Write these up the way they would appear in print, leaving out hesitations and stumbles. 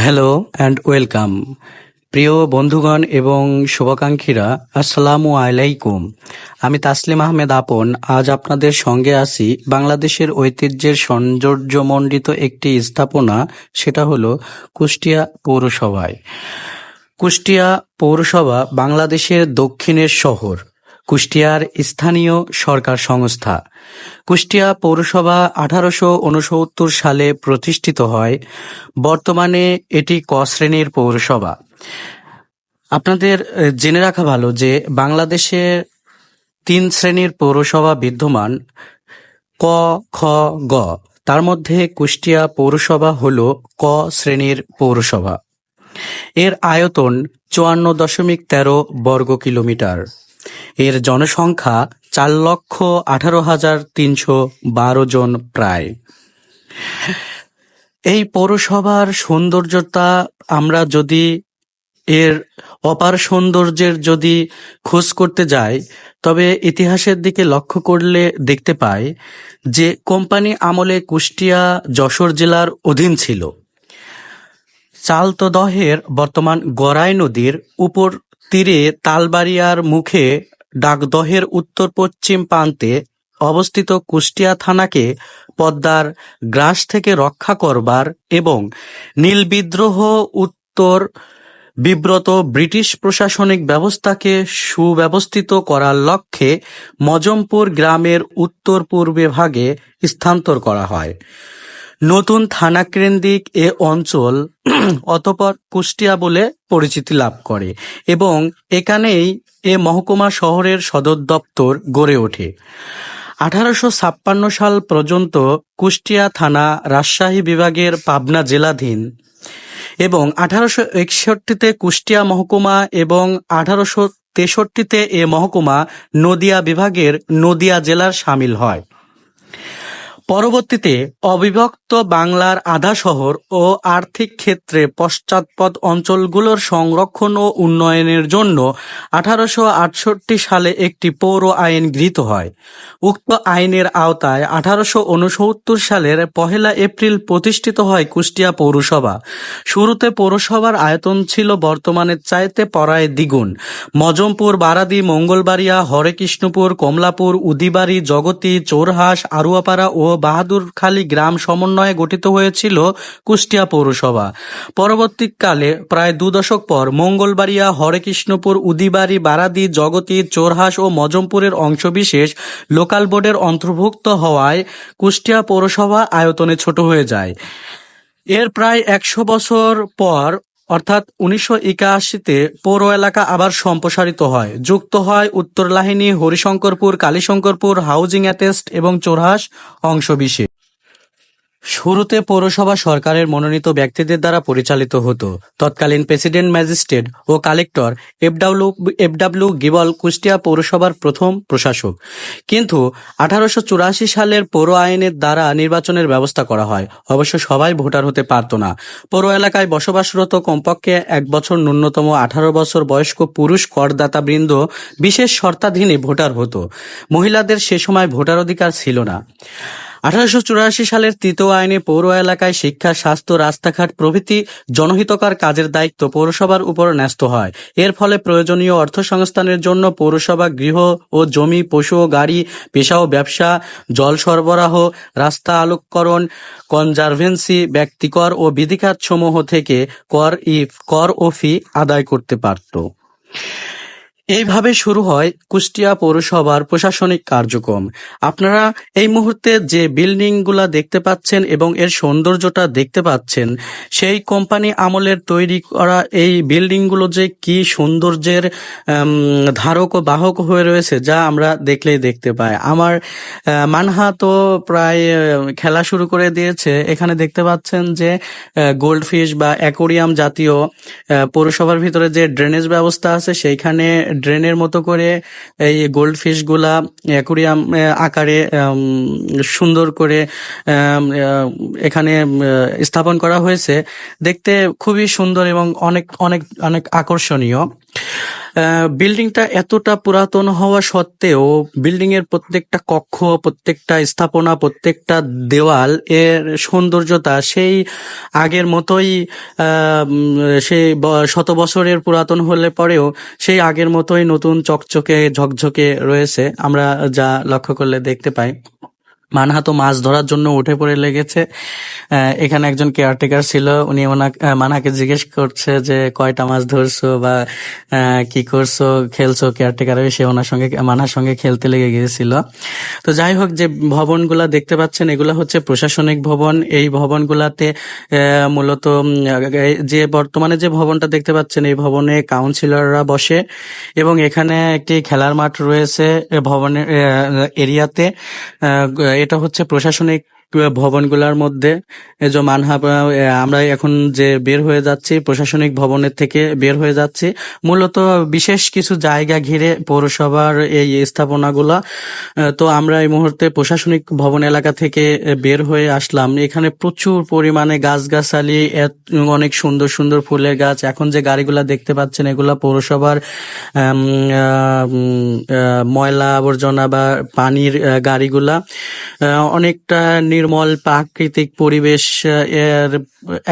Hello and welcome প্রিয় বন্ধুগণ এবং শুভাকাঙ্ক্ষীরা, আসসালামু আলাইকুম। আমি তাসলিম আহমেদ আপন আজ আপনাদের সঙ্গে আছি বাংলাদেশের ঐতিহ্যের সৌন্দর্যমণ্ডিত একটি স্থাপনা, সেটা হলো কুষ্টিয়া পৌরসভায়। কুষ্টিয়া পৌরসভা বাংলাদেশের দক্ষিণের শহর, কুষ্টিয়ার স্থানীয় সরকার সংস্থা। কুষ্টিয়া পৌরসভা 1869 সালে প্রতিষ্ঠিত হয়। বর্তমানে এটি ক শ্রেণীর পৌরসভা। আপনাদের জেনে রাখা ভালো যে বাংলাদেশে 3 শ্রেণীর পৌরসভা বিদ্যমান, ক, খ, গ। তার মধ্যে কুষ্টিয়া পৌরসভা হল ক শ্রেণীর পৌরসভা। এর আয়তন 54.13 বর্গ কিলোমিটার। এর জনসংখ্যা 4,18,312 জন প্রায়। এই পৌরসভার সৌন্দর্যতা আমরা যদি এর অপার সৌন্দর্যের যদি খোঁজ করতে যাই, তবে ইতিহাসের দিকে লক্ষ্য করলে দেখতে পাই যে কোম্পানি আমলে কুষ্টিয়া যশোর জেলার অধীন ছিল। চালতদহের বর্তমান গড়াই নদীর উপর তীরে তালবাড়িয়ার মুখে ডাকদহের উত্তর পশ্চিম প্রান্তে অবস্থিত কুষ্টিয়া থানাকে পদ্মার গ্রাস থেকে রক্ষা করবার এবং নীল বিদ্রোহ উত্তর বিব্রত ব্রিটিশ প্রশাসনিক ব্যবস্থাকে সুব্যবস্থিত করার লক্ষ্যে মজমপুর গ্রামের উত্তর পূর্বে ভাগে স্থানান্তর করা হয়। নতুন থানাকেন্দ্রিক এ অঞ্চল অতঃপর কুষ্টিয়া বলে পরিচিতি লাভ করে এবং এখানেই এ মহকুমা শহরের সদর দপ্তর গড়ে ওঠে। 1856 সাল পর্যন্ত কুষ্টিয়া থানা রাজশাহী বিভাগের পাবনা জেলাধীন এবং 1861-তে কুষ্টিয়া মহকুমা এবং 1863-তে এ মহকুমা নদিয়া বিভাগের নদিয়া জেলার সামিল হয়। পরবর্তীতে অবিভক্ত বাংলার আধা শহর ও আর্থিক ক্ষেত্রে পশ্চাৎপদ অঞ্চলগুলোর সংরক্ষণ ও উন্নয়নের জন্য 1868 সালে একটি পৌর আইন গৃহীত হয়। উক্ত আইনের আওতায় 1869 সালের 1 এপ্রিল প্রতিষ্ঠিত হয় কুষ্টিয়া পৌরসভা। শুরুতে পৌরসভার আয়তন ছিল বর্তমানের চাইতে প্রায় দ্বিগুণ। মজমপুর, বারাদি, মঙ্গলবাড়িয়া, হরেকৃষ্ণপুর, কমলাপুর, উদিবাড়ি, জগতী, চোরহাস, আরুয়াপাড়া ও বাহাদুরখালী গ্রাম সমন্বয়ে গঠিত হয়েছিল কুষ্টিয়া পৌরসভা। পরবর্তীকালে প্রায় 2 দশক পর মঙ্গলবাড়িয়া, হরেকৃষ্ণপুর, উদিবাড়ি, বারাদি, জগতী, চোরহাস ও মজমপুরের অংশবিশেষ লোকাল বোর্ডের অন্তর্ভুক্ত হওয়ায় কুষ্টিয়া পৌরসভা আয়তনে ছোট হয়ে যায়। এর প্রায় 100 বছর পর অর্থাৎ 1981-তে পৌর এলাকা আবার সম্প্রসারিত হয়। যুক্ত হয় উত্তরলাহিনী, হরিশঙ্করপুর, কালীশঙ্করপুর, হাউজিং অ্যাটেস্ট এবং চোরহাস অংশবিশেষ। শুরুতে পৌরসভা সরকারের মনোনীত ব্যক্তিদের দ্বারা পরিচালিত হতো। তৎকালীন প্রেসিডেন্ট ম্যাজিস্ট্রেট ও কালেক্টর এফ.ডব্লিউ. গিবল কুষ্টিয়া পৌরসভার প্রথম প্রশাসক। কিন্তু 1884 সালের পৌর আইনের দ্বারা নির্বাচনের ব্যবস্থা করা হয়। অবশ্য সবাই ভোটার হতে পারত না। পৌর এলাকায় বসবাসরত কমপক্ষে 1 বছর ন্যূনতম 18 বছর বয়স্ক পুরুষ করদাতাবৃন্দ বিশেষ শর্তাধীনে ভোটার হতো। মহিলাদের সে সময় ভোটার অধিকার ছিল না। 1884 সালের তৃতীয় আইনে পৌর এলাকায় শিক্ষা, স্বাস্থ্য, রাস্তাঘাট প্রভৃতি জনহিতকর কাজের দায়িত্ব পৌরসভার উপর ন্যস্ত হয়। এর ফলে প্রয়োজনীয় অর্থ সংস্থানের জন্য পৌরসভা গৃহ ও জমি, পশু ও গাড়ি, পেশা ও ব্যবসা, জল সরবরাহ, রাস্তা আলোককরণ, কনজারভেন্সি, ব্যক্তিকর ও বিধিখাত সমূহ থেকে কর ও ফি আদায় করতে পারত। এইভাবে শুরু হয় কুষ্টিয়া পৌরসভার প্রশাসনিক কার্যক্রম। আপনারা এই মুহূর্তে যে বিল্ডিংগুলা দেখতে পাচ্ছেন এবং এর সৌন্দর্যটা দেখতে পাচ্ছেন, সেই কোম্পানি আমলের তৈরি করা এই বিল্ডিংগুলো যে কি সৌন্দর্যের ধারক ও বাহক হয়ে রয়েছে, যা আমরা দেখলেই দেখতে পাই। আমার মানহা তো প্রায় খেলা শুরু করে দিয়েছে। এখানে দেখতে পাচ্ছেন যে গোল্ডফিশ বা অ্যাকোরিয়াম জাতীয় পৌরসভার ভিতরে যে ড্রেনেজ ব্যবস্থা আছে, সেইখানে ড্রেনের মতো করে এই গোল্ডফিশ গুলা অ্যাকুরিয়াম আকারে সুন্দর করে এখানে স্থাপন করা হয়েছে। দেখতে খুবই সুন্দর এবং অনেক অনেক অনেক আকর্ষণীয়। বিল্ডিংটা এতটা পুরাতন হওয়া সত্ত্বেও বিল্ডিং এর প্রত্যেকটা কক্ষ, প্রত্যেকটা স্থাপনা, প্রত্যেকটা দেওয়াল এর সৌন্দর্যতা সেই আগের মতোই, সেই শত বছরের পুরাতন হলে পরেও সেই আগের মতোই নতুন চকচকে ঝকঝকে রয়েছে, আমরা যা লক্ষ্য করলে দেখতে পাই। মানহা তো মাছ ধরার জন্য উঠে পড়ে লেগেছে। এখানে একজন কেয়ারটেকার ছিল, উনি মানহাকে জিজ্ঞেস করছে যে কয়টা মাছ ধরছো বা কি করছো, খেলছো। কেয়ারটেকার এসে ওনার সঙ্গে, মানহার সঙ্গে খেলতে লেগে গিয়েছিল। তো যাই হোক, যে ভবনগুলা দেখতে পাচ্ছেন এগুলা হচ্ছে প্রশাসনিক ভবন। এই ভবনগুলাতে মূলত যে বর্তমানে যে ভবনটা দেখতে পাচ্ছেন এই ভবনে কাউন্সিলররা বসে, এবং এখানে একটি খেলার মাঠ রয়েছে ভবনের এরিয়াতে। এটা হচ্ছে প্রশাসনিক ভবনগুলোর মধ্যে। এই যে আমরা এখন যে বের হয়ে যাচ্ছি প্রশাসনিক ভবনের থেকে বের হয়ে যাচ্ছি, মূলত বিশেষ কিছু জায়গা ঘিরে পৌরসভার এই স্থাপনাগুলা। তো আমরা এই মুহূর্তে প্রশাসনিক ভবন এলাকা থেকে বের হয়ে আসলাম। এখানে প্রচুর পরিমাণে গাছগাছালি, অনেক সুন্দর সুন্দর ফুলের গাছ। এখন যে গাড়িগুলা দেখতে পাচ্ছেন এগুলা পৌরসভার ময়লা আবর্জনা বা পানির গাড়িগুলা। অনেকটা নির্মল প্রাকৃতিক পরিবেশ এর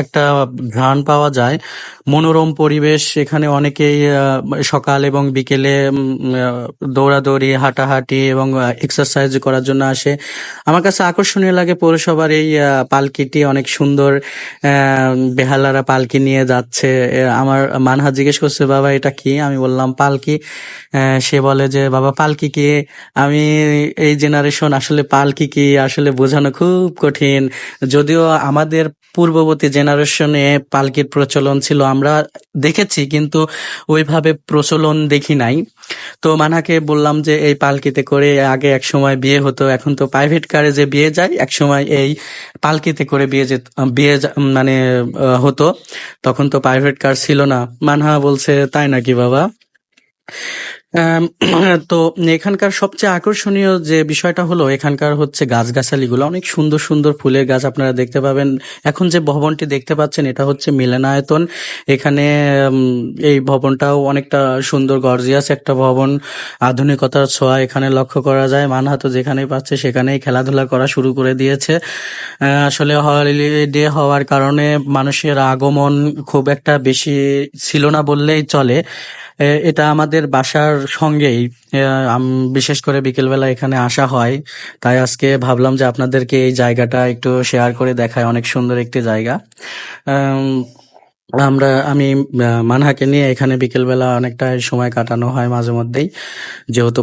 একটা ঘ্রাণ পাওয়া যায়, মনোরম পরিবেশ। এখানে অনেকেই সকাল এবং বিকেলে দৌড়াদৌড়ি, হাঁটাহাঁটি এবং এক্সারসাইজ করার জন্য আসে। আমার কাছে আকর্ষণীয় লাগে পৌরসভার এই পালকিটি, অনেক সুন্দর। বেহালারা পালকি নিয়ে যাচ্ছে। আমার মানহা জিজ্ঞেস করছে, বাবা এটা কি? আমি বললাম পালকি। সে বলে যে বাবা পালকি কি? আমি এই জেনারেশন, আসলে পালকি কি আসলে বোঝানো খুব কঠিন। যদিও আমাদের পূর্ববর্তী জেনারেশনে পালকির প্রচলন ছিল, আমরা দেখেছি, কিন্তু ওইভাবে প্রচলন দেখি নাই। তো মানহাকে বললাম যে এই পালকিতে করে আগে এক সময় বিয়ে হতো, এখন তো প্রাইভেট কারে যে বিয়ে যায়, এক সময় এই পালকিতে করে মানে হতো। তখন তো প্রাইভেট কার ছিল না। মানহা বলছে তাই নাকি বাবা? তো এখানকার সবচেয়ে আকর্ষণীয় যে বিষয়টা হলো এখানকার হচ্ছে গাছগাছালিগুলো, অনেক সুন্দর সুন্দর ফুলের গাছ আপনারা দেখতে পাবেন। এখন যে ভবনটি দেখতে পাচ্ছেন এটা হচ্ছে মিলনায়তন। এখানে এই ভবনটাও অনেকটা সুন্দর, গর্জিয়াস একটা ভবন। আধুনিকতার ছোঁয়া এখানে লক্ষ্য করা যায়। মানহা তো যেখানেই পাচ্ছে সেখানেই খেলাধুলা করা শুরু করে দিয়েছে। আসলে হলিডে হওয়ার কারণে মানুষের আগমন খুব একটা বেশি ছিল না বললেই চলে। এটা আমাদের বাসার সঙ্গেই। বিশেষ করে বিকেলবেলা এখানে আসা হয়, তাই আজকে ভাবলাম যে আপনাদেরকে এই জায়গাটা একটু শেয়ার করে দেখায়। অনেক সুন্দর একটি জায়গা। আমি মানহাকে নিয়ে এখানে বিকেলবেলা অনেকটা সময় কাটানো হয় মাঝে মধ্যেই, যেহেতু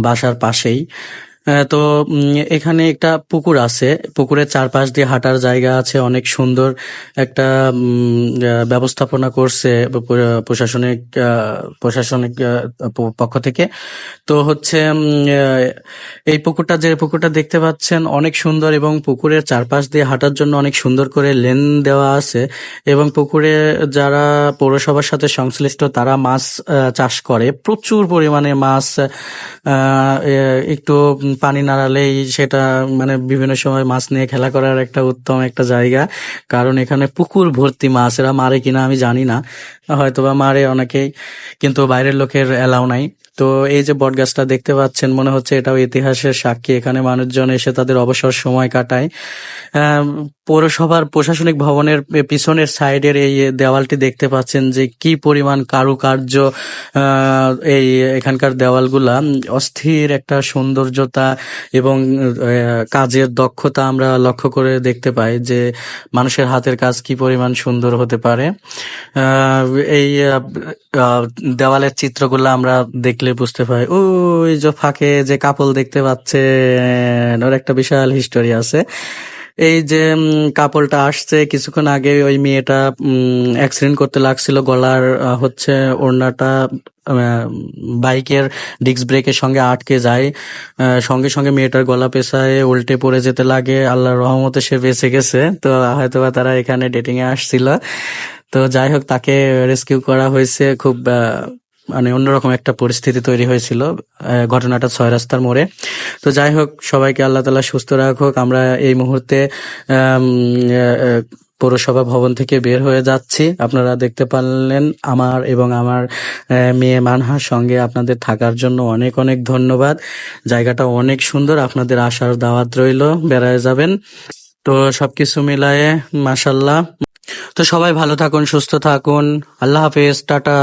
বাসার পাশেই। তো এখানে একটা পুকুর আছে, পুকুরের চারপাশ দিয়ে হাঁটার জায়গা আছে, অনেক সুন্দর একটা ব্যবস্থাপনা করছে প্রশাসনিক পক্ষ থেকে। তো হচ্ছে এই পুকুরটা দেখতে পাচ্ছেন অনেক সুন্দর, এবং পুকুরের চারপাশ দিয়ে হাঁটার জন্য অনেক সুন্দর করে লেন দেওয়া আছে। এবং পুকুরে যারা পৌরসভার সাথে সংশ্লিষ্ট তারা মাছ চাষ করে, প্রচুর পরিমাণে মাছ। একটু পানি নাড়ালেই সেটা মানে বিভিন্ন সময় মাছ নিয়ে খেলা করার একটা উত্তম একটা জায়গা। কারণ এখানে পুকুর ভর্তি মাছ। এরা মারে কিনা আমি জানি না, হয়তোবা মারে অনেকেই, কিন্তু বাইরের লোকের এলাও নাই। তো এই যে বটগাছটা দেখতে পাচ্ছেন, মনে হচ্ছে এটাও ইতিহাসের সাক্ষী। এখানে মানুষজন এসে তাদের অবসর সময় কাটায়। পৌরসভার প্রশাসনিক ভবনের পিছনের সাইডের এই দেওয়ালটি দেখতে পাচ্ছেন যে কি পরিমাণ কারুকার্য। এই এখানকার দেওয়ালগুলা অস্থির একটা সৌন্দর্যতা এবং কাজের দক্ষতা আমরা লক্ষ্য করে দেখতে পাই যে মানুষের হাতের কাজ কি পরিমাণ সুন্দর হতে পারে। এই দেওয়ালের চিত্রগুলো আমরা দেখলে বুঝতে পাই। ওই যে ফাঁকে যে কাপল দেখতে পাচ্ছেন, ওর একটা বিশাল হিস্টোরি আছে। এই যে কাপলটা আসছে কিছুক্ষণ আগে, ওই মেয়েটা অ্যাক্সিডেন্ট করতে লাগছিল, গলার হচ্ছে ওড়নাটা বাইকের ডিস্ক ব্রেকের সঙ্গে আটকে যায়। সঙ্গে সঙ্গে মেয়েটার গলা পেঁচায় উল্টে পড়ে যেতে লাগে। আল্লাহর রহমতে সে বেঁচে গেছে। তো হয়তোবা তারা এখানে ডেটিং এ আসছিল। তো যাই হোক, তাকে রেস্কিউ করা হয়েছে। খুব মানে অন্যরকম একটা পরিস্থিতি তৈরি হয়েছিল ঘটনাটা ৬ রাস্তার মোড়ে। তো যাই হোক, সবাইকে আল্লাহ তাআলা সুস্থ রাখুক। আমরা এই মুহূর্তে পৌরসভা ভবন থেকে বের হয়ে যাচ্ছি। আপনারা দেখতে পারলেন আমার এবং আমার মেয়ে মানহার সঙ্গে আপনাদের থাকার জন্য অনেক অনেক ধন্যবাদ। জায়গাটা অনেক সুন্দর, আপনাদের আসার দাওয়াত রইল, বেড়ায় যাবেন। তো সবকিছু মিলায়ে মাশাল্লাহ। তো সবাই ভালো থাকুন, সুস্থ থাকুন। আল্লাহ হাফেজ, টাটা।